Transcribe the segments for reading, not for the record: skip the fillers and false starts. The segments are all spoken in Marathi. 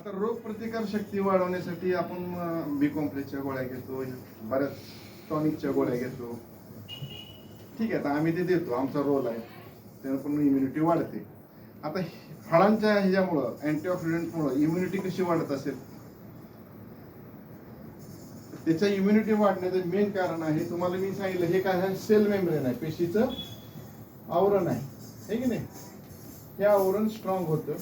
आता रोग प्रतिकार शक्ती वाढवण्यासाठी आपण बी कॉम्प्लेक्सच्या गोळ्या घेतो, बऱ्याच टॉनिकच्या गोळ्या घेतो. ठीक आहे, आता आम्ही ते देतो, आमचा रोल आहे, त्यानं पण इम्युनिटी वाढते. आता फळांच्या ह्याच्यामुळं अँटीऑक्सिडंटमुळं इम्युनिटी कशी वाढत असेल? त्याच्या इम्युनिटी वाढण्याचं मेन कारण आहे, तुम्हाला मी सांगितलं, हे काय आहे? सेल मेम्ब्रेन आहे, पेशीचं आवरण आहे की नाही? हे आवरण स्ट्रॉंग होतं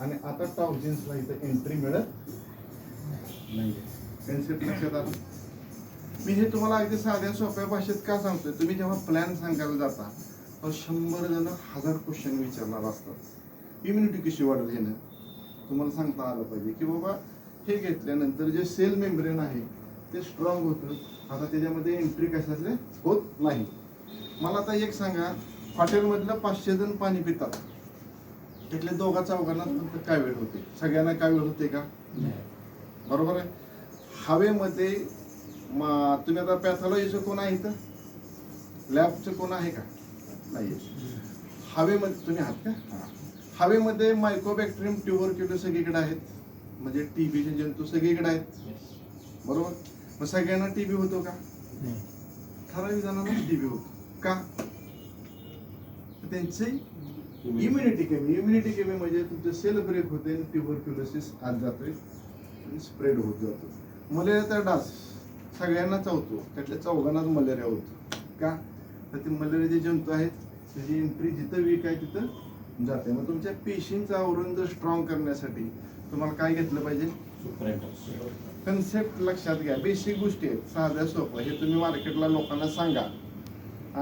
आणि आता टॉक्झिन्सला इथं एंट्री मिळत नाही. कन्सेप्ट लक्षात आलं? मी हे तुम्हाला अगदी साध्या सोप्या भाषेत का सांगतोय? तुम्ही जेव्हा प्लॅन सांगायला जाता तर 100 जण 1000 क्वेश्चन विचारणार असतात. इम्युनिटी कशी वाढेल हे तुम्हाला सांगता आलं पाहिजे की बाबा हे घेतल्यानंतर जे सेल मेम्ब्रेन आहे ते स्ट्रॉंग होतं. आता त्याच्यामध्ये एंट्री कशाचे होत नाही. मला आता एक सांगा, हॉटेलमधलं 500 जण पाणी पितात, त्यातले 2-4 फक्त काय वेळ होते? सगळ्यांना काय वेळ होते का? बरोबर आहे. हवेमध्ये तुम्ही आता पॅथॉलॉजीचं कोण आहे इथं? लॅबचं कोण आहे का? नाही. हवेमध्ये तुम्ही आहात का? हवेमध्ये मायकोबॅक्टेरियम, ट्युबरक्युलोसिस सगळीकडे आहेत, म्हणजे टीबीचे जंतू सगळीकडे आहेत, बरोबर? मग सगळ्यांना टीबी होतो का? ठराविक जणांना टीबी होतो का? त्यांची इम्युनिटी कमी म्हणजे तुमचं सेल ब्रेक होते, ट्युबरक्युलोसिस आत जातोय, स्प्रेड होत जातो. मलेरियाचा डास सगळ्यांना चावतो, त्यातल्या 4 मलेरिया होतो का? तर ते मलेरियाचे जंतू आहेत, त्याची एंट्री जिथं वीक आहे तिथं जाते. मग तुमच्या पेशींचं आवरण जर स्ट्रॉंग करण्यासाठी तुम्हाला काय घेतलं पाहिजे? कन्सेप्ट लक्षात घ्या, बेसिक गोष्टी आहेत, साध्या सोपं. हे तुम्ही मार्केटला लोकांना सांगा,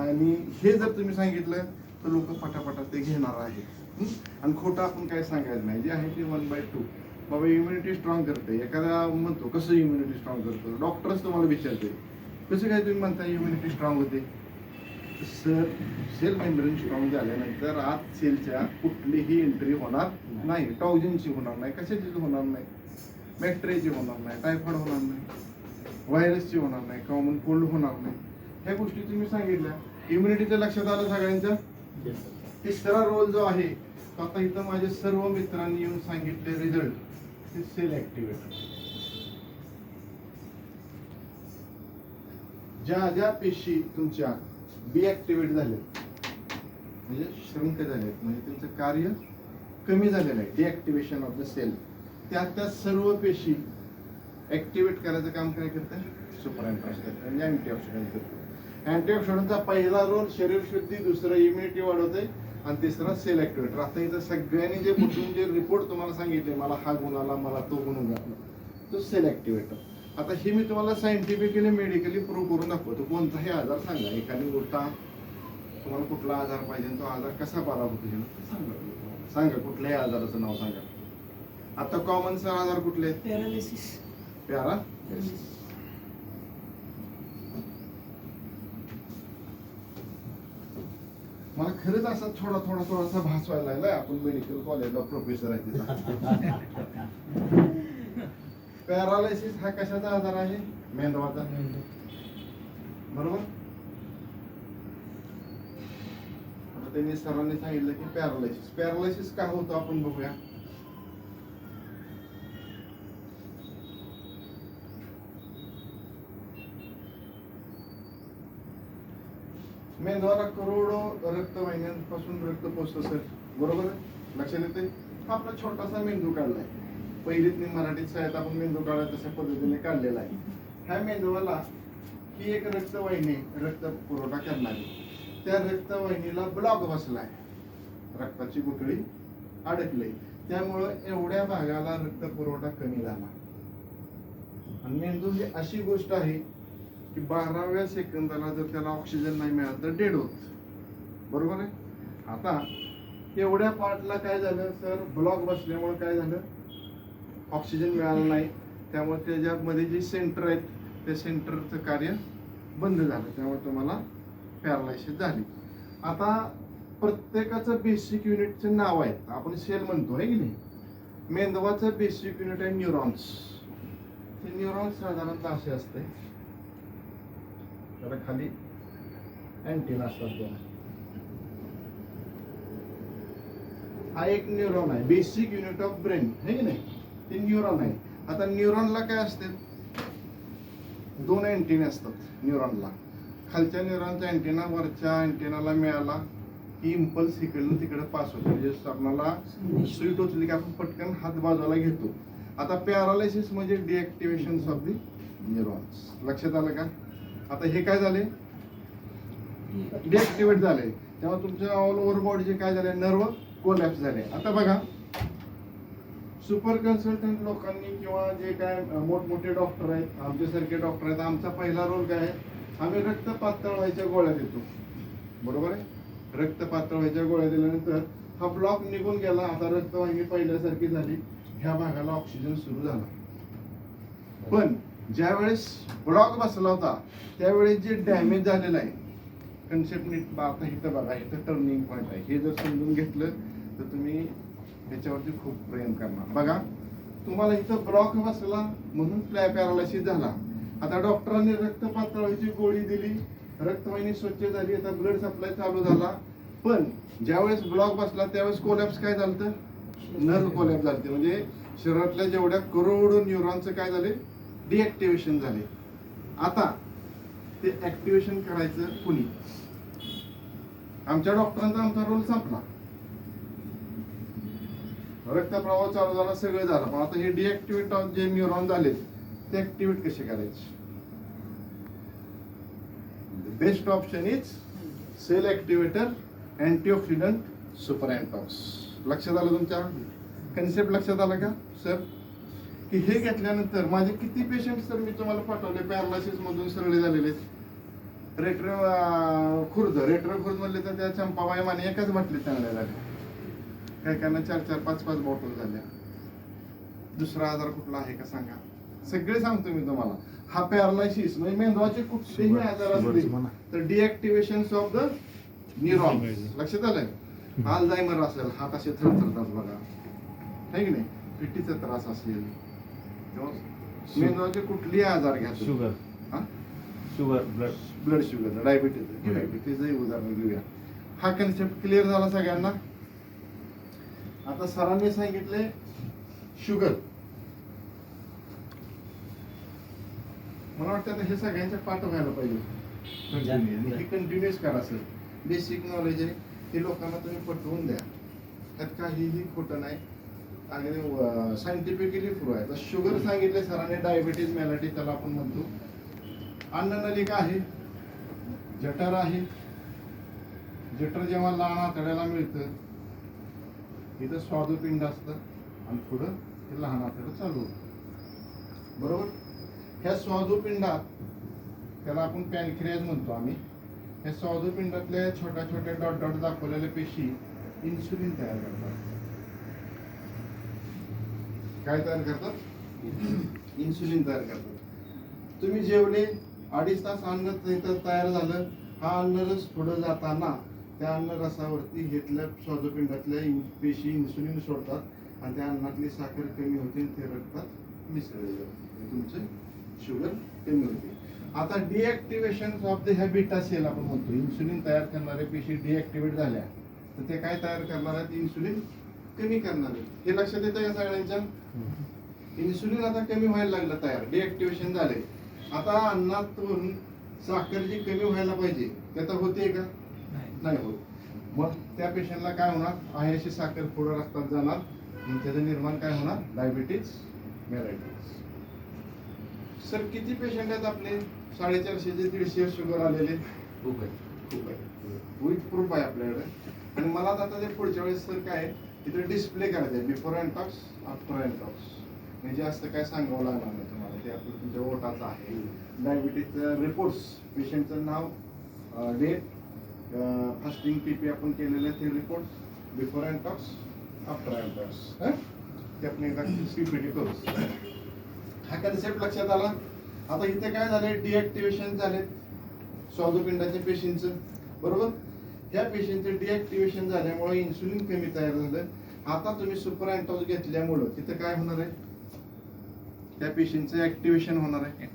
आणि हे जर तुम्ही सांगितलं तर लोक पटापटा ते घेणार आहेत. आणि खोटं आपण काय सांगायचं नाही, जे आहे ते 1/2. बाबा इम्युनिटी स्ट्रॉंग करते, एखादा म्हणतो कसं इम्युनिटी स्ट्रॉंग करतो? डॉक्टरच तुम्हाला विचारते कसं काय तुम्ही म्हणता इम्युनिटी स्ट्रॉंग होते? सर, सेल मेम्ब्रेन स्ट्रॉंग झाल्यानंतर आत सेलच्या कुठलीही एंट्री होणार नाही, टॉक्झिनची होणार नाही, कशाची होणार नाही, बॅक्टेरियाची होणार नाही, टायफॉइड होणार नाही, व्हायरसची होणार नाही, कॉमन कोल्ड होणार नाही. ह्या गोष्टी तुम्ही सांगितल्या. इम्युनिटीचं लक्षात आलं सगळ्यांच्या? तिसरा रोल जो आहे, आता इथं माझे सर्व मित्रांनी येऊन सांगितले रिझल्ट, ते सेल ऍक्टिव्हेटर. ज्या ज्या पेशी तुमच्या डिऍक्टिव्हेट झाले, म्हणजे श्रंक झाले, म्हणजे त्यांचं कार्य कमी झालेलं आहे, डिऍक्टिव्हेशन ऑफ द सेल, त्या सर्व पेशी ऍक्टिव्हेट करायचं काम काय करतं? सुपर अँटासिड करतं, म्हणजे अँटीऑक्सिडंट करतो. अँटीऑक्सिडंटचा पहिला रोल शरीर शुद्धी, दुसरा इम्युनिटी वाढवते, आणि तिसरा सेल ऍक्टिव्हेटर. आता इथं सगळ्यांनी जे कुठून जे रिपोर्ट तुम्हाला सांगितले, मला हा गुण आला, मला तो गुण आला, तो सेल ऍक्टिव्हेटर. आता हे मी तुम्हाला सायंटिफिकली मेडिकली प्रूव्ह करून दाखवतो. कोणताही आजार सांगा, एखादी गोष्ट तुम्हाला कुठला आजार पाहिजे, तो आजार कसा बरा होतो सांगा, कुठल्याही आजाराचं नाव सांगा. आता कॉमन आजार कुठले आहेत? पॅरालिसिस. मला खरंच असा थोडासा भास व्हायला लागलाय, आपण मेडिकल कॉलेजला प्रोफेसर आहे. पॅरालिसिस हा कशाचा आजार आहे? मेंदवाचा, बरोबर? आता त्यांनी सरांनी सांगितलं की पॅरालिसिस का होतो आपण बघूया. मेंदवाला करोडो रक्तवाहिन्यांपासून रक्त पोचतं सर, बरोबर आहे? लक्षात येते? आपला छोटासा मेंदू काढलाय, पहिलीत मी मराठीत शाळेत आपण मेंदू काढला तशा पद्धतीने काढलेला आहे. ह्या मेंदवाला ही एक रक्तवाहिनी रक्त पुरवठा करणारी, त्या रक्तवाहिनीला ब्लॉक बसलाय, रक्ताची गुठळी अडकली, त्यामुळं एवढ्या भागाला रक्त पुरवठा कमी झाला. आणि मेंदू ही अशी गोष्ट आहे की 12व्या सेकंदाला जर त्याला ऑक्सिजन नाही मिळाला तर डेड होत, बरोबर आहे? आता एवढ्या पार्टला काय झालं सर? ब्लॉक बसल्यामुळे काय झालं? ऑक्सिजन मिळालं नाही, त्यामुळे त्याच्यामध्ये जी सेंटर आहेत त्या सेंटरचं कार्य बंद झालं, त्यामुळे तुम्हाला पॅरालायसिस झाली. आता प्रत्येकाचं बेसिक युनिटचं नाव आहे, आपण सेल म्हणतो आहे की नाही? मेंदवाचं बेसिक युनिट आहे न्यूरॉन्स. ते न्यूरॉन्स साधारणतः असे असते, त्याला खाली अँटेना असतात दोन, हा एक न्यूरॉन आहे, बेसिक युनिट ऑफ ब्रेन, है की नाही? ते न्यूरॉन आहे. आता न्यूरॉनला काय असते, दोन अँटेना असतात न्यूरॉनला. खालच्या न्यूरॉनचा अँटेना वरच्या अँटेनाला मिळाला की इम्पल्स इकडनं तिकडे पास होतो. म्हणजे आपल्याला सुई टोचली की आपण पटकन हात बाजूला घेतो. आता पॅरालायसिस म्हणजे डिॲक्टिव्हेशन ऑफ दी न्यूरॉन्स. लक्षात आलं का? आता हे काय झाले, डिॲक्टिव्हेट झाले, तेव्हा तुमच्या ऑल ओव्हर बॉडीचे काय झाले, नर्व कोलॅप्स झाले. आता बघा, सुपर कन्सल्टंट लोकांनी किंवा जे काय मोठमोठे डॉक्टर आहेत, आमच्यासारखे डॉक्टर आहेत, आमचा पहिला रोल काय आहे, आम्ही रक्त पातळ व्हायच्या गोळ्या देतो. बरोबर आहे? रक्त पातळ व्हायच्या गोळ्या दिल्यानंतर हा ब्लॉक निघून गेला. आता रक्तवाहिनी पहिल्यासारखी झाली, ह्या भागाला ऑक्सिजन सुरू झाला. पण ज्या वेळेस ब्लॉक बसला होता त्यावेळेस जे डॅमेज झालेलं आहे, कन्सेप्ट नीट आता इथं बघा, इथं टर्निंग पॉईंट आहे. हे जर समजून घेतलं तर तुम्ही त्याच्यावरती खूप प्रेम करणार. बघा, तुम्हाला इथं ब्लॉक बसला म्हणून पॅरालायसिस झाला. आता डॉक्टरांनी रक्त पातळीची गोळी दिली, रक्तवाहिनी स्वच्छ झाली, आता ब्लड सप्लाय चालू झाला. पण ज्यावेळेस ब्लॉक बसला त्यावेळेस कोलॅप्स काय झालं, नर्व कोलॅप्स झाले. म्हणजे शरीरातल्या जेवढ्या करोडो न्यूरॉनचं काय झाले, डिॲक्टिव्हेशन झाले. आता ते ऍक्टिव्हेशन करायचं कुणी? आमच्या डॉक्टरांचा आमचा रोल संपला, रक्तप्रवाह चालू झाला, सगळं झालं. पण आता हे डिॲक्टिव्हेट जे न्यूरॉन झाले ते ऍक्टिव्हेट कसे करायचे? Best option is cell activator antioxidant super Antox. लक्षात आलं तुमच्या? कन्सेप्ट लक्षात आला का सर? की हे घेतल्यानंतर माझे किती पेशंट सर मी तुम्हाला पाठवले पॅरालायसिस मधून सरळे झालेले. रेट्रो खुर्द म्हणले तर त्या चंपाबाई माने एकाच बाटलीत चांगल्या झाल्या, काय त्यांना 4-4, 5-5 बॉटल झाल्या. दुसरा आजार कुठला आहे का सांगा? सगळे सांगतो मी तुम्हाला. हा पॅरालायसिस म्हणजे मेंदवाचे कुठलेही आजार असले तर डिॲक्टिव्हेशन ऑफ द न्यूरॉन. लक्षात आलंय? अल्झायमर असेल, हात असे थरथरतात बघा, है की नाही? पिटीचा त्रास असेल, मेंदवाचे कुठलेही आजार घ्या, शुगर, ब्लड शुगर, डायबिटीजही उदाहरण घेऊया. हा कन्सेप्ट क्लिअर झाला सगळ्यांना? आता सरांनी सांगितले शुगर, मला वाटतं आता हे सगळ्यांच्या पाठ व्हायला पाहिजे. हे कंटिन्युअस करा सर. बेसिक नॉलेज आहे, हे लोकांना तुम्ही पटवून द्या. त्यात काहीही खोटं नाही, अगदी सायंटिफिकली प्रूव्ह आहे. तर शुगर सांगितले सरांनी, डायबिटीज मेलायटिस त्याला आपण म्हणतो. अन्ननलिका आहे, जठर आहे. जठर जेव्हा लहान आतड्याला मिळतं, इथं स्वादुपिंड असतं आणि पुढं हे लहान आतडं चालू होतं. बरोबर? ह्या स्वादुपिंडात, त्याला आपण पॅनक्रियाज म्हणतो आम्ही, ह्या स्वादुपिंडातल्या छोट्या छोट्या डॉट डॉट दाखवलेल्या पेशी इन्सुलिन तयार करतात. काय तयार करतात? इन्सुलिन तयार करतात. तुम्ही जेवले, 2.5 तास अन्न तयार झालं, हा अन्नरस पुढे जाताना त्या अन्न रसावरती घेतल्या स्वादुपिंडातल्या पेशी इन्सुलिन सोडतात आणि त्या अन्नातली साखर कमी होते आणि ते रक्तात मिसळले जाते. तुमचं शुगर कमी होते. आता डिॲक्टिव्हेशन ऑफ द बीटा सेल आपण म्हणतो, इन्सुलिन तयार करणारे पेशी डिॲक्टिव्हेट झाल्या तर ते काय तयार करणार आहेत? इन्सुलिन कमी करणार आहेत. हे लक्षात येतं या सगळ्यांच्या? इन्सुलिन आता कमी व्हायला लागलं, तयार डिॲक्टिव्हेशन झाले. आता अन्नातून साखर जी कमी व्हायला पाहिजे ते आता होते का? नाही होत. मग त्या पेशंटला काय होणार? आहे अशी साखर पुढे रक्तात जाणार, मग त्याचं निर्माण काय होणार? डायबिटीज मेलायटिस. सर किती पेशंट आहेत आपले? 450 ते 150 शुगर आलेले खूप आहे. विथ प्रूफ आहे आपल्याकडे. आणि मला आता ते पुढच्या वेळेस सर काय तिथे डिस्प्ले करायचं आहे, बिफोर अँटॉक्स, आफ्टर अँटॉक्स. म्हणजे जास्त काय सांगावं लागणार नाही तुम्हाला. ते आपलं तुमच्या ओटाचं आहे. डायबिटीजचं रिपोर्ट्स, पेशंटचं नाव, डेट, फास्टिंग पीपी आपण केलेले ते रिपोर्ट्स, बिफोर अँटॉक्स, आफ्टर अँटॉक्स, ते आपण एकदा पीपीटी करू. हा कन्सेप्ट लक्षात आला? आता इथे काय झालंय? डिॲक्टिव्हेशन झाले स्वादुपिंडाच्या पेशींचं. बरोबर? ह्या पेशींचं डिॲक्टिव्हेशन झाल्यामुळे इन्सुलिन कमी तयार झालं. आता तुम्ही सुपर अँटॉक्स घेतल्यामुळं तिथे काय होणार आहे? त्या पेशींचं ऍक्टिव्हेशन होणार आहे.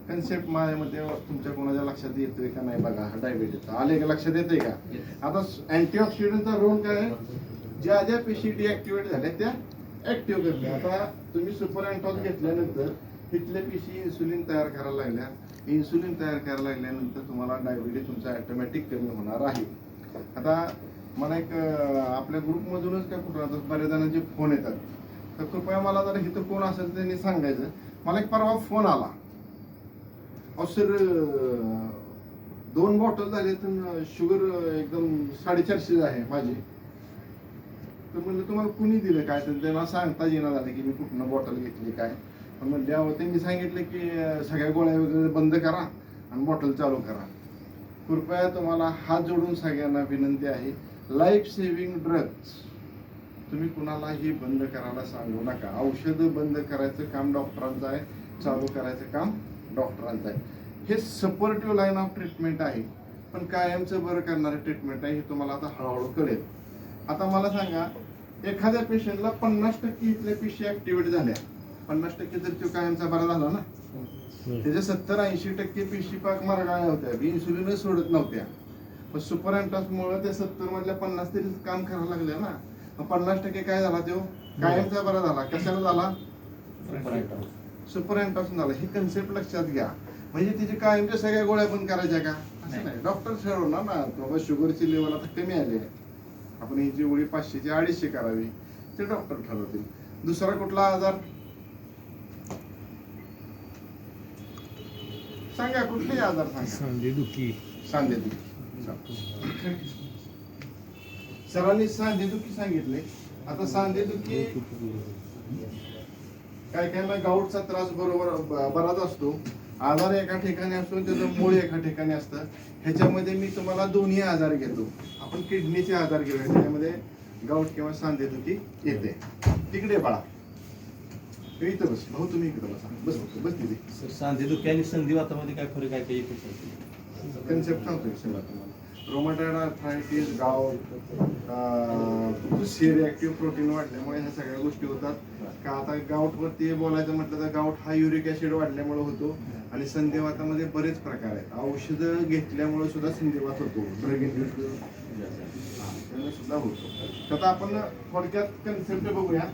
कन्सेप्ट माझ्यामध्ये तुमच्या कोणाच्या लक्षात येतोय का नाही बघा? हा डायबिटीजचा आले का? लक्षात येते का? आता अँटीऑक्सिडंटचा रोल काय आहे? ज्या ज्या पेशी डिॲक्टिवेट झाल्या त्या ऍक्टिव्ह करल्या. आता तुम्ही सुपर अँटॉस घेतल्यानंतर तिथल्या पेशी इन्सुलिन तयार करायला लागल्या. इन्सुलिन तयार करायला लागल्यानंतर तुम्हाला डायबिटीज तुमचा ऑटोमॅटिक कमी होणार आहे. आता मला एक आपल्या ग्रुपमधूनच काय कुठं राहतात बऱ्याच जणांचे फोन येतात, तर कृपया मला जर इथं कोण असेल तर त्यांनी सांगायचं. मला एक परवा फोन आला, अहो सर 2 बॉटल झाले तर शुगर एकदम 450 आहे माझी. तर म्हणलं तुम्हाला कुणी दिलं काय, तर त्यांना सांगता येणार झालं की मी कुठनं बॉटल घेतली काय. पण म्हणले अहो त्यांनी सांगितलं की सगळ्या गोळ्या वगैरे बंद करा आणि बॉटल चालू करा. कृपया तुम्हाला हात जोडून सगळ्यांना विनंती आहे, लाईफ सेव्हिंग ड्रग्स तुम्ही कुणालाही बंद करायला सांगू नका. औषधं बंद करायचं काम डॉक्टरांचं आहे, चालू करायचं काम डॉक्टरांचं आहे. हे सपोर्टिव्ह लाईन ऑफ ट्रीटमेंट आहे, पण कायमचं बरं करणारं ट्रीटमेंट आहे. हे तुम्हाला आता हळूहळू कळेल. आता मला सांगा, एखाद्या पेशंटला 50% इथल्या पेशी ऍक्टिव्हेट झाल्या, 50% जर तो कायमचा बरा झाला ना, त्याच्या 70-80% पेशी पाक मार्गाळ्या होत्या, इन्सुलिनच सोडत नव्हत्या. पण सुपर अँटॉसमुळे त्या 70 मधल्या 50 तरी काम करायला लागल्या ना. मग 50% काय झाला, तो कायमचा बरा झाला. कशाला झाला? सुपर अँटॉस झाला. ही कन्सेप्ट लक्षात घ्या. म्हणजे तिची कायमच्या सगळ्या गोळ्या बंद करायच्या का असं नाही. डॉक्टर ठरवणार ना, बाबा शुगरची लेवल आता कमी आली आहे, आपण ही जी गोळी 500ची 250 करावी, ते डॉक्टर ठरवतील. दुसरा कुठला आजार सांगा, कुठलेही आजार सांगा. सांधेदुखी. सरांनी सांधेदुखी सांगितले. आता सांधेदुखी काय काय गाऊटचा त्रास बरोबर बराच असतो. आजार एका ठिकाणी असतो, त्याचं मूळ एका ठिकाणी असतं. ह्याच्यामध्ये मी तुम्हाला दोन्ही आजार घेतो. आपण किडनीचे आजार घेऊया, त्याच्यामध्ये गाऊट किंवा सांधेदुखी येते. तिकडे बाळा, इथं बस भाऊ, तुम्ही इकडे बसा. बस बस तिथे. सर सांधेदुखी आणि संधिवातामध्ये काय फरक आहे? काही कन्सेप्ट सांगतोय सगळं तुम्हाला. Rheumatoid arthritis, gout, C reactive protein वाढल्यामुळे ह्या सगळ्या गोष्टी होतात. का आता गाऊट वरती बोलायचं म्हटलं तर गाऊट हा युरिक ऍसिड वाढल्यामुळे होतो. आणि संधिवातामध्ये बरेच प्रकार आहेत. औषधं घेतल्यामुळे सुद्धा संधिवात होतो, ड्रग इंड्यूस्ड सुद्धा होतो. आता आपण थोडक्यात कन्सेप्ट बघूया.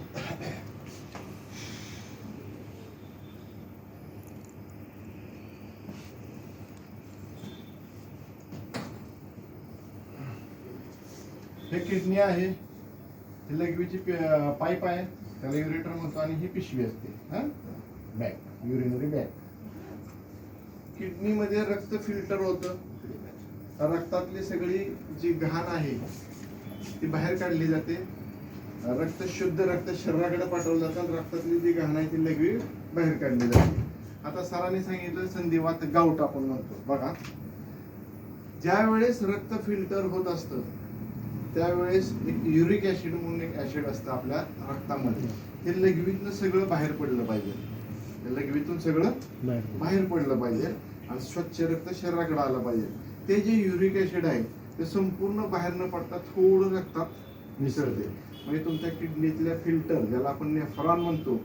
हे किडनी आहे, ही लघवीची पाईप आहे, त्याला युरेटर म्हणतो, आणि ही पिशवी असते, बॅग, युरिनरी बॅग. किडनीमध्ये रक्त फिल्टर होतं. रक्तातली सगळी जी घाण आहे ती बाहेर काढली जाते. रक्त शुद्ध रक्त शरीराकडे पाठवलं जातं, आणि रक्तातली जी घाण आहे ती लघवी बाहेर काढली जाते. आता सरांनी सांगितलं संधिवात, गाऊट आपण म्हणतो. बघा, ज्या वेळेस रक्त फिल्टर होत असतं त्यावेळेस एक युरिक ऍसिड म्हणून एक ऍसिड असतं आपल्या रक्तामध्ये. ते लघवीतनं सगळं बाहेर पडलं पाहिजे. लघवीतून सगळं बाहेर पडलं पाहिजे आणि स्वच्छ रक्त शरीराकडे आलं पाहिजे. ते जे युरिक ऍसिड आहे ते संपूर्ण बाहेर न पडता थोडं रक्तात मिसळते. म्हणजे तुमच्या किडनीतल्या फिल्टर, ज्याला आपण नेफ्रॉन म्हणतो,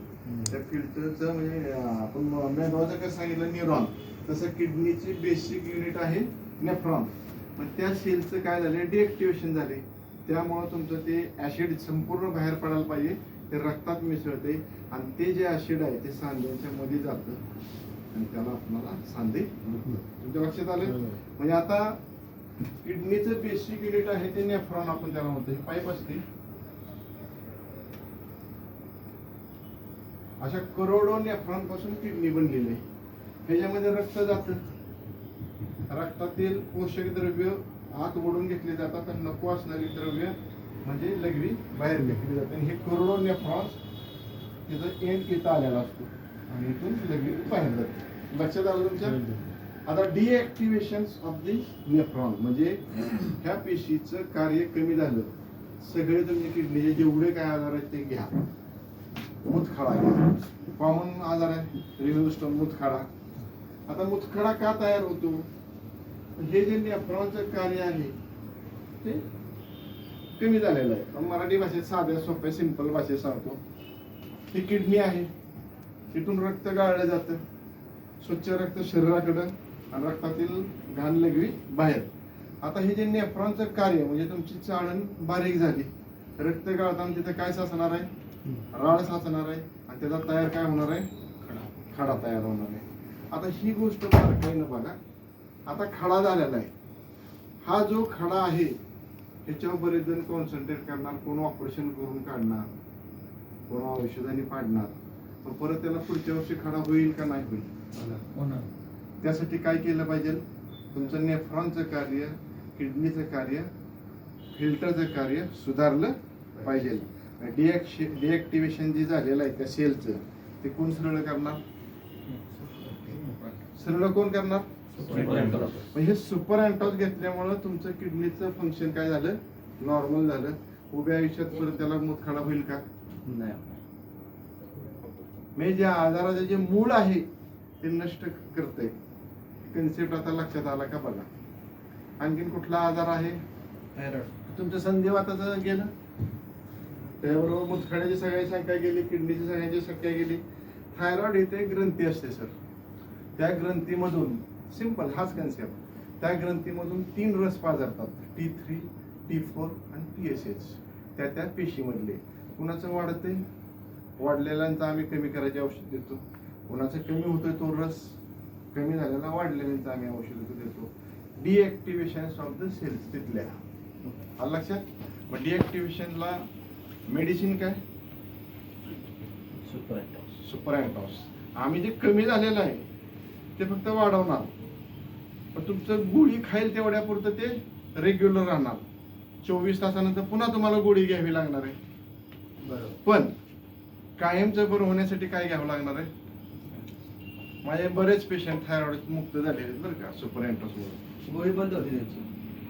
त्या फिल्टरचं म्हणजे आपण मेंदवाचं कसं सांगितलं न्यूरॉन, तसं किडनीची बेसिक युनिट आहे नेफ्रॉन. पण त्या सेलचं काय झाले, डिएक्टिव्हेशन झाले. त्यामुळं तुमचं ते ऍसिड संपूर्ण बाहेर पडायला पाहिजे, ते रक्तात मिसळते आणि ते जे ऍसिड आहे ते सांध्यांच्या मध्ये जातं आणि त्याला आपल्याला सांधे तुमच्या लक्षात आलं. म्हणजे आता किडनीचं बेसिक युनिट आहे ते नेफ्रॉन आपण त्याला म्हणतो. ही पाईप असते, अशा करोडो नेफ्रॉन पासून किडनी बनलेली आहे. ह्याच्यामध्ये रक्त जातं, रक्तातील पोषक द्रव्य आत ओढून घेतले जातात आणि नको असणारी द्रव्य म्हणजे लघवी बाहेर फेकली जाते. आणि हे करोडो नेफ्रॉन्स, त्याचा एंड इथं आलेला असतो आणि इथून लघवी बाहेर जाते. लक्षात आलं तुमच्या. आता डिएक्टिव्हेशन ऑफ दी नेफ्रॉन म्हणजे ह्या पेशीचं कार्य कमी झालं. सगळे तुम्ही किडनीचे जेवढे काय आजार आहेत ते घ्या. मुतखडा घ्या, कॉमन आजार आहे रिव्हल स्टोन, मुतखडा. आता मुतखडा का तयार होतो? हे जे नेफ्रॉनचं कार्य आहे ते कमी झालेलं आहे. पण मराठी भाषेत साध्या सोप्या सिंपल भाषेत सांगतो. ही किडनी आहे, इथून रक्त गाळलं जातं, स्वच्छ रक्त शरीराकडं आणि रक्तातील घाण लघवी बाहेर. आता हे जे नेफ्रॉनचं कार्य म्हणजे तुमची चाळण बारीक झाली, रक्त गाळताना तिथे काय साचणार आहे, राळ साचणार आहे आणि त्याचा तयार काय होणार आहे, खडा तयार होणार आहे. आता ही गोष्ट बारकाईनं बघा. आता खडा झालेला आहे. हा जो खडा आहे त्याच्यावर बरेच जण कॉन्सन्ट्रेट करणार, कोण ऑपरेशन करून काढणार, कोण औषधाने पाडणार, पण परत त्याला पुढच्या वर्षी खडा होईल का नाही होईल. त्यासाठी काय केलं पाहिजे, तुमचं नेफ्रॉनचं कार्य, किडनीचं कार्य, फिल्टरचं कार्य सुधारलं पाहिजे. डिॲक्टिव्हेशन जे झालेलं आहे त्या सेलचं ते कोण सरळ करणार, सरळ कोण करणार. हे सुपर अँटॉस घेतल्यामुळं तुमचं किडनीचं फंक्शन काय झालं, नॉर्मल झालं. उभ्या आयुष्यात परत त्याला मूतखडा होईल का नाही. म्हणजे ज्या आजाराचं जे मूळ आहे ते नष्ट करतंय. कन्सेप्ट आता लक्षात आला का बघा. आणखीन कुठला आजार आहे, तुमचं संधिवाताचं गेलं, त्याबरोबर मूतखड्याची सगळ्याची संख्या गेली, किडनीची सगळ्यांची संख्या गेली. थायरॉइड इथे ग्रंथी असते सर, त्या ग्रंथीमधून सिंपल हाच कन्सेप्ट, त्या ग्रंथीमधून 3 रस पाझरतात, T3, T4 आणि TSH. त्या पेशीमधले कुणाचं वाढतंय, वाढलेल्यांचं आम्ही कमी करायचे औषध देतो. कुणाचं कमी होतोय तो रस, कमी झालेला वाढलेल्यांचं आम्ही औषध देतो. डिॲक्टिव्हेशन ऑफ द सेल्स तिथल्या आलं लक्षात. मग डिॲक्टिव्हेशनला मेडिसिन काय, सुपर अँटॉस. आम्ही जे कमी झालेलं आहे ते फक्त वाढवणार, पण तुमचं गोळी खाईल तेवढ्या पुरतं ते रेग्युलर राहणार. 24 तासानंतर पुन्हा तुम्हाला गोळी घ्यावी लागणार आहे. बरोबर. पण कायमचं बरं होण्यासाठी काय घ्यावं लागणार आहे. माझे बरेच पेशंट थायरॉइड मुक्त झालेले आहेत बरं का सुपर अँटॉसमुळे. गोळी बंद होती त्यांची.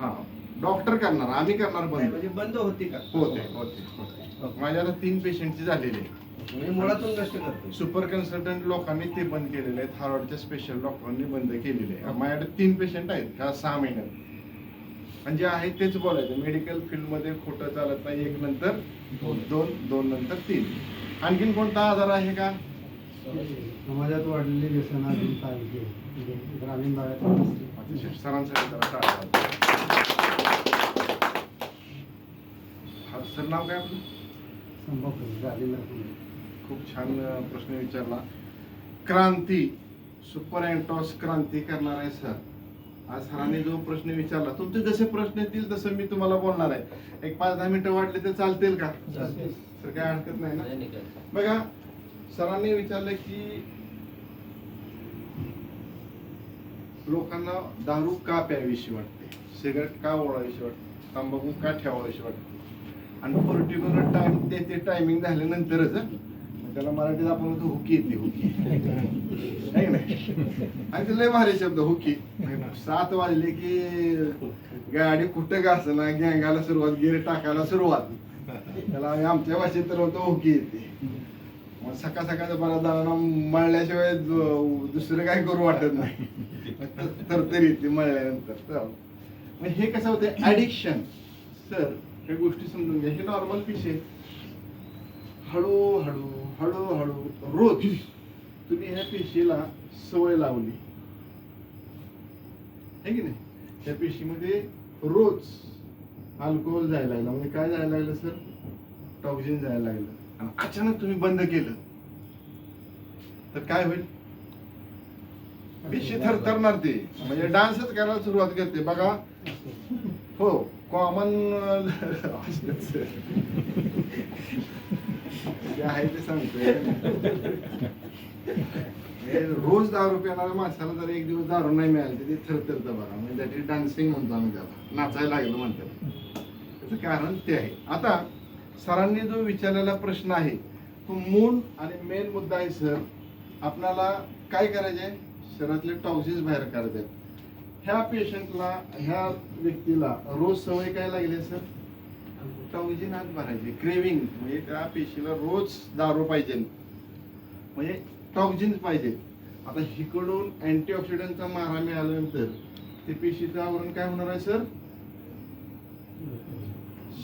हा, डॉक्टर करणार, आम्ही करणार बंद. म्हणजे बंद होती का. होते. माझ्याला 3 पेशंटची झालेली आहे. म्हणजे मुळातून नष्ट करतो. सुपर कन्सल्टंट लोकांनी ते बंद केलेले आहे, थायरॉइडच्या स्पेशल डॉक्टरांनी बंद केलेले आहे. माझ्याकडे 3 पेशंट आहेत ह्या 6 महिन्यात. म्हणजे आहे तेच बोलायचं, मेडिकल फील्ड मध्ये खोटं चालत नाही. 1 नंतर 2 नंतर 3. आणखीन कोणता आजार आहे का, समाजात वाढलेली व्यसनाधीन पाहिजे ग्रामीण भागात सरांसाठी सर नाव काय आपलं. खूप छान प्रश्न विचारला. क्रांती, सुपर अँटॉस क्रांती करणार आहे सर. आज सरांनी जो प्रश्न विचारला, तुमचे जसे प्रश्न येतील तसं मी तुम्हाला बोलणार आहे. एक 5-10 मिनिटं वाटले तर चालतील का सर, काय हरकत नाही ना. बघा, सरांनी विचारलं की लोकांना दारू का प्यावीशी वाटते, सिगारेट का ओढावीशी वाटते, तंबाखू का ठेवावीशी वाटते, आणि पर्टिक्युलर टाइम ते टायमिंग झाल्यानंतरच. त्याला मराठीत आपण म्हणतो हुकी येते, हुकी आहे नाही. आणि ते लय भारी शब्द हुकी. 7 वाजले की गाडी कुठं का असना गँगाला सुरुवात, गिर टाकायला सुरुवात. त्याला आम्ही आमच्या भाषेत तर म्हणतो हुकी येते. मग सकाळ सकाळचं बरा दाना मळल्याशिवाय दुसरं काय करू वाटत नाही, तर तरी ते मळल्यानंतर. मग हे कसं होतं ऍडिक्शन सर. हे गोष्टी समजून घ्या. हे नॉर्मल पिशे हळूहळू रोज तुम्ही ह्या पेशीला सवय लावली आहे की नाही. त्या पेशीमध्ये रोज अल्कोहोल जायला लागला, म्हणजे काय जायला लागलं सर, टॉक्झिन जायला लागलं. आणि अचानक तुम्ही बंद केलं तर काय होईल, पेशी थरथरणार. ते म्हणजे डान्सच करायला सुरुवात करते बघा. हो, कॉमन आहे ते सांगतोय. रोज दारू पिणाऱ्या माणसाला जर एक दिवस दारू नाही मिळाली तर ते थरथरतं बघा. म्हणजे दॅट इज डान्सिंग म्हणतो आम्ही त्याला, नाचायला लागलं म्हणतात. त्याचं कारण ते आहे. आता सरांनी जो विचारलेला प्रश्न आहे तो मूळ आणि मेन मुद्दा आहे सर. आपल्याला काय करायचे, शरीरातले टॉक्सिन्स बाहेर काढायचे. ह्या पेशंटला, ह्या व्यक्तीला रोज सवय काय लागली सर, टॉक्झिन आत भरायचे, क्रेविंग. म्हणजे त्या पेशीला रोज दारू पाहिजे, म्हणजे टॉक्झिन्स पाहिजे. आता हिकडून अँटीऑक्सिडंटचा मारा मिळाल्यानंतर ते पेशीचं आवरण काय होणार आहे सर,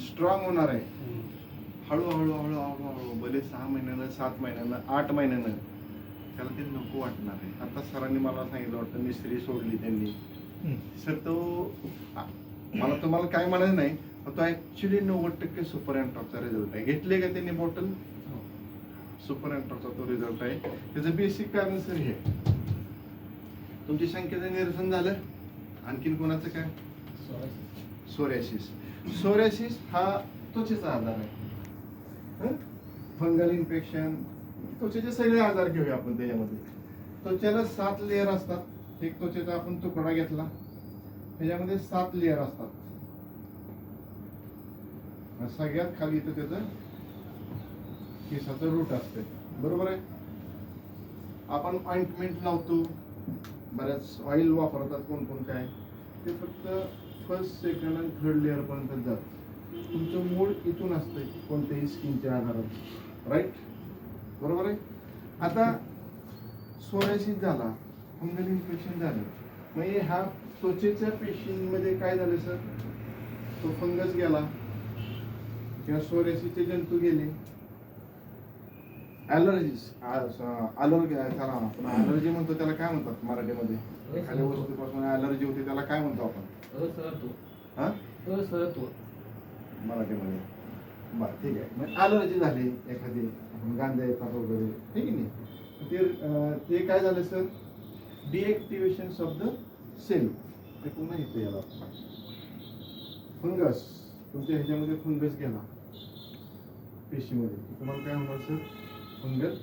स्ट्रॉंग होणार आहे. हळूहळू हळूहळू भले 6 महिन्यानं, 7 महिन्यानं, 8 महिन्यानं त्याला ते नको वाटणार आहे. आता सरांनी मला सांगितलं वाटतं मिस्त्री सोडली त्यांनी सर. तो मला तुम्हाला काय म्हणायचं नाही, तो ऍक्च्युली 90% सुपर अँटॉकचा रिझल्ट आहे. घेतले का त्यांनी बॉटल? सुपर अँटॉकचा तो रिझल्ट आहे. त्याचं बेसिक कारण सर हे, तुमची शंकेचं निरसन झालं. आणखीन कोणाचं काय? सोरायसिस. सोरायसिस हा त्वचेचा आजार आहे. फंगल इन्फेक्शन, त्वचेचे सगळे आजार घेऊया आपण त्याच्यामध्ये. त्वचेला 7 लेअर असतात. एक त्वचेचा आपण तुकडा घेतला, त्याच्यामध्ये 7 लेअर असतात. सगळ्यात खाली इथं त्याचं केसाचं रूट असते, बरोबर आहे. आपण ऑइंटमेंट लावतो, बऱ्याच ऑइल वापरतात कोण कोण काय, ते फक्त फर्स्ट, सेकंड आणि थर्ड लेअर पर्यंत जात. तुमचं मूळ इथून असतंय कोणत्याही स्किनच्या आधारात, राईट, बरोबर आहे. आता सोरायसिस झाला, फंगल इन्फेक्शन झालं, म्हणजे ह्या त्वचेच्या पेशींमध्ये काय झालं सर, तो फंगस गेला किंवा सोरायसिसचे जंतू गेले. ॲलर्जीस आपण ॲलर्जी म्हणतो, त्याला काय म्हणतात मराठीमध्ये? एखाद्या वस्तूपासून ॲलर्जी होते त्याला काय म्हणतो आपण? हा, मराठीमध्ये. बरं, ठीक आहे. मग ॲलर्जी झाली एखादी, आपण गांजा येतात वगैरे, ठीक आहे नाही, ते काय झालं sir, deactivation of the sale. ते पुन्हा येते याला फंगस. तुमच्या ह्याच्यामध्ये फंगस गेला पेशीमध्ये, तुम्हाला काय होणार सर, फंगल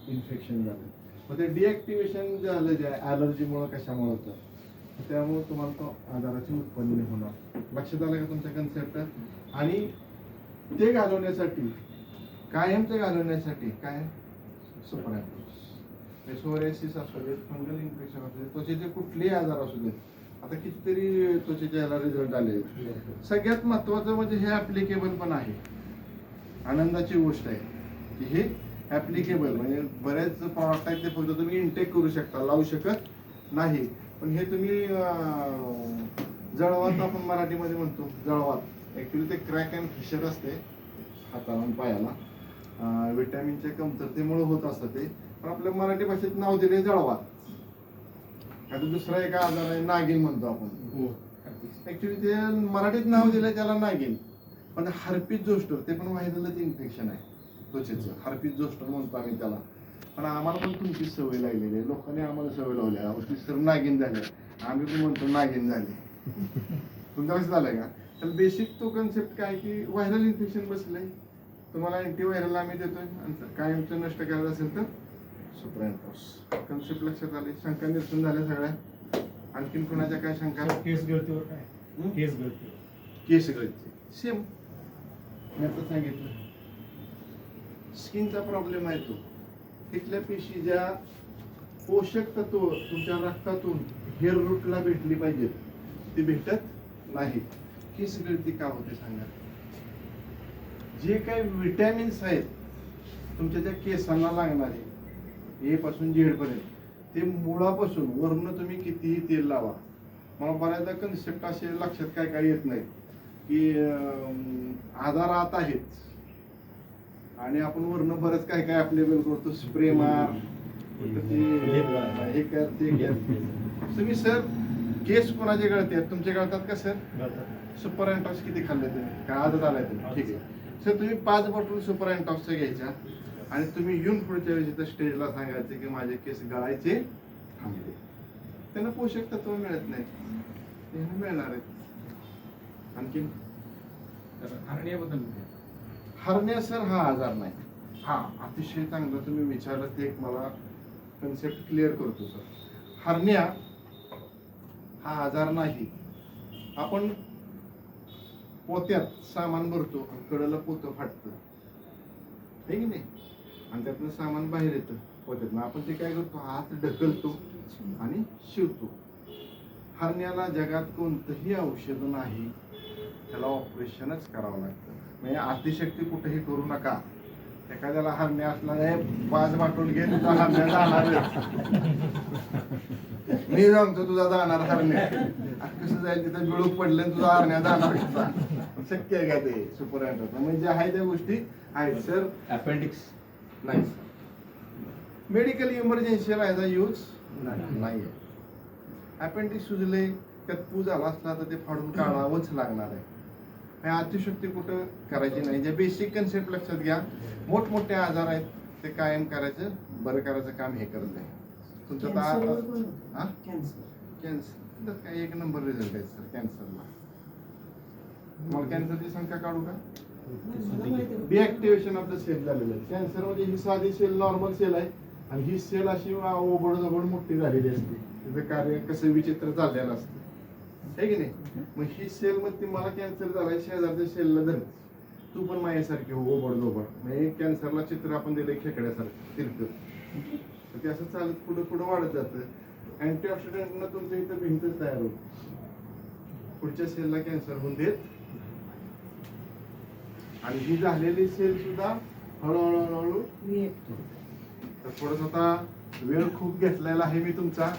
इन्फेक्शन झालं. मग ते डिएक्टिवेशन झालं जे ॲलर्जीमुळं कशामुळे होतं, त्यामुळे तुम्हाला तो आजाराची उत्पन्न होणार. लक्षात आलं का तुमच्या कन्सेप्ट? आणि ते घालवण्यासाठी, कायमचं घालवण्यासाठी काय, सुपर अँटॉक्स. सोरायसिस असू देत, फंगल इन्फेक्शन असू देत, त्वचेचे कुठलेही आजार असू देत. आता कितीतरी त्वचेचे याला रिझल्ट आले. सगळ्यात महत्वाचं म्हणजे हे ऍप्लिकेबल पण आहे. आनंदाची गोष्ट आहे की हे ऍप्लिकेबल, म्हणजे बरेच प्रॉडक्ट आहेत ते फक्त तुम्ही इनटेक करू शकता, लावू शकत नाही. पण हे तुम्ही जळवात, आपण मराठीमध्ये म्हणतो जळवात, ऍक्च्युली ते क्रॅक अँड फिशर असते हाताला आणि पायाला, विटॅमिनच्या कमतरतेमुळे होत असतं ते. पण आपल्या मराठी भाषेत नाव दिले जळवात. आता दुसरा एक आजार आहे नागिन म्हणतो आपण. ऍक्च्युली ते मराठीत नाव दिलंय त्याला नागिन, पण हर्पिस जोस्टर ते पण व्हायरलच इन्फेक्शन आहे त्वचेचं. हर्पिस जोस्टर म्हणतो आम्ही त्याला. पण आम्हाला पण तुमची सवय लागलेली आहे, लोकांनी आम्हाला सवय लावली आहे, सर नागिन झाले, आम्ही पण म्हणतो नागिन झाले. तुमचं कसं झालंय का? तर बेसिक तो कन्सेप्ट काय की व्हायरल इन्फेक्शन बसलंय, तुम्हाला अँटीव्हायरल आम्ही देतोय, आणि कायमचं नष्ट करायचं असेल तर सुपर अँटॉक्स. कन्सेप्ट लक्षात आले, शंका निरसन झाल्या सगळ्या. आणखीन कोणाच्या काय शंका? केस गळतीवर काय? केस गळती, केस गळती सेम मी आता सांगितलं. स्किनचा प्रॉब्लेम आहे तो. तिथल्या पेशी ज्या पोषक तत्व तुमच्या रक्तातून हेअर रूटला भेटली पाहिजेत, ती भेटत नाही. केस गळती का होते सांगा? जे काही विटॅमिन्स आहेत तुमच्या त्या केसांना लागणारे, ए पासून झेड पर्यंत, ते मुळापासून वरनं तुम्ही कितीही तेल लावा. मला बऱ्याचदा कन्सेप्ट असे लक्षात काय काय येत नाही की आजार आत आहेत आणि आपण वरनं बरंच काय काय अप्लेबल करतो, स्प्रे मार, हे कर ते कर. तुम्ही सर केस कोणाचे गळते आहेत? तुमचे गळतात का सर? सुपर अँटॉक्स किती खाल्ले तुम्ही? काय आदत आलाय तुम्ही? ठीक आहे सर, तुम्ही 5 बॉटल सुपर अँटॉक्सच्या घ्यायच्या आणि तुम्ही येऊन पुढच्या वेळेस तर स्टेजला सांगायचे की माझे केस गळायचे थांबले. त्यांना पोषक तत्व मिळत नाही, त्यांना मिळणार आहेत. आणखीन हर्निया सर हा आजार नाही. हा अतिशय चांगलं तुम्ही विचारलं, ते एक मला कन्सेप्ट क्लिअर करतो सर. हर्निया हा आजार नाही. आपण पोत्यात सामान भरतो आणि कडेला पोतं फाटतं, हे की नाही, आणि त्यातनं सामान बाहेर येतं पोत्यातनं. आपण ते काय करतो, हात ढकलतो आणि शिवतो. हर्नियाला जगात कोणतंही औषध नाही, त्याला ऑपरेशनच करावं लागतं. म्हणजे अतिशक्ती कुठेही करू नका. एखाद्याला हर्निया असला, 5 बाटून घे, तुझा हर्निया जाणार. मी सांगतो तुझा जाणार हर्निया. कसं जाईल, तिथं बिळूक पडलं तुझा हर्निया जाणार कसा? शक्य आहे का ते? सुपर अँटॉक्स म्हणजे आहे त्या गोष्टी आहेत सर. अपेंडिक्स नाही, मेडिकल इमर्जन्सीला याचा यूज नाही. अपेंडिक्स सुजले, त्यात पूज आला असला तर ते फाडून काढावंच लागणार आहे. हे अतिशक्ती कुठं करायची नाही. जे बेसिक कन्सेप्ट लक्षात घ्या. मोठमोठे आजार आहेत ते कायम करायचं, बरं करायचं काम हे करत नाही. तुमचं कॅन्सर काय एक नंबर रिझल्ट आहे सर कॅन्सरला. तुम्हाला कॅन्सरची संख्या काढू का? डिॲक्टिव्हेशन ऑफ द सेल झालेलं आहे. कॅन्सर मध्ये ही साधी सेल नॉर्मल सेल आहे आणि ही सेल अशी ओबड जबड मोठी झालेली असते. तिचं कार्य कसं विचित्र चाललेलं असतं, आहे की नाही? मग ही सेल मध्ये मला कॅन्सर झालाय, शेजारच्या सेलला धरते, तू पण माझ्यासारखी हो ओबड दोबड. म्हणजे कॅन्सरला चित्र आपण दिलं खेकड्यासारखं तिरकं, ते असं चालत पुढे पुढे वाढत जातं. अँटीऑक्सिडंटनं तुमच्या इथं भिंत तयार होते, पुढच्या सेलला कॅन्सर होऊन देत. आणि ही झालेली सेल सुद्धा हळूहळू तर थोडस आता वेळ खूप घेतलेला आहे मी तुमचा.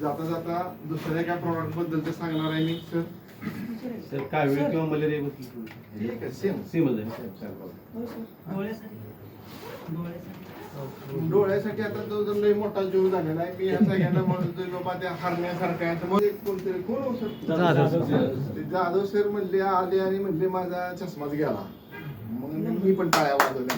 जाता जाता दुसऱ्या एका प्रॉडक्ट बद्दल सांगणार आहे मी सर. सर कावीळ किंवा मलेरिया ठीक आहे, सेम सेमच आहे. डोळ्यासाठी आता जो लय मोठा जीव झालेला आहे. मी ह्या सगळ्यांना म्हणतोय बाबा त्या हरण्यासारखा आहे. मग कोणतरी कोण हो सर? जाधव सर म्हणले आले आणि म्हणले माझा चष्माच गेला. म्हणून मी पण टाळ्या वाजवल्या,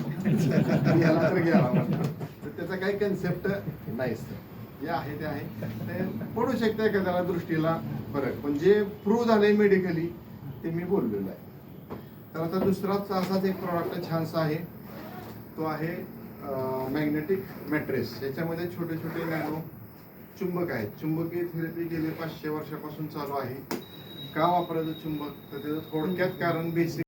गेला तर गेला म्हणून. तर त्याचा काही कन्सेप्ट नाही सर. जे आहे ते आहे, ते पडू शकतं एखाद्याला दृष्टीला फरक, पण जे प्रूव्ह झालंय मेडिकली ते मी बोललेलो आहे. तर आता दुसराच असाच एक प्रॉडक्ट छानसा आहे, तो आहे मॅग्नेटिक मॅट्रेस. याच्यामध्ये छोटे छोटे नॅनो चुंबक आहेत. चुंबकीय थेरपी गेले 500 वर्षापासून चालू आहे. का वापरायचं चुंबक? तर त्याचं थोडक्यात कारण बेसिक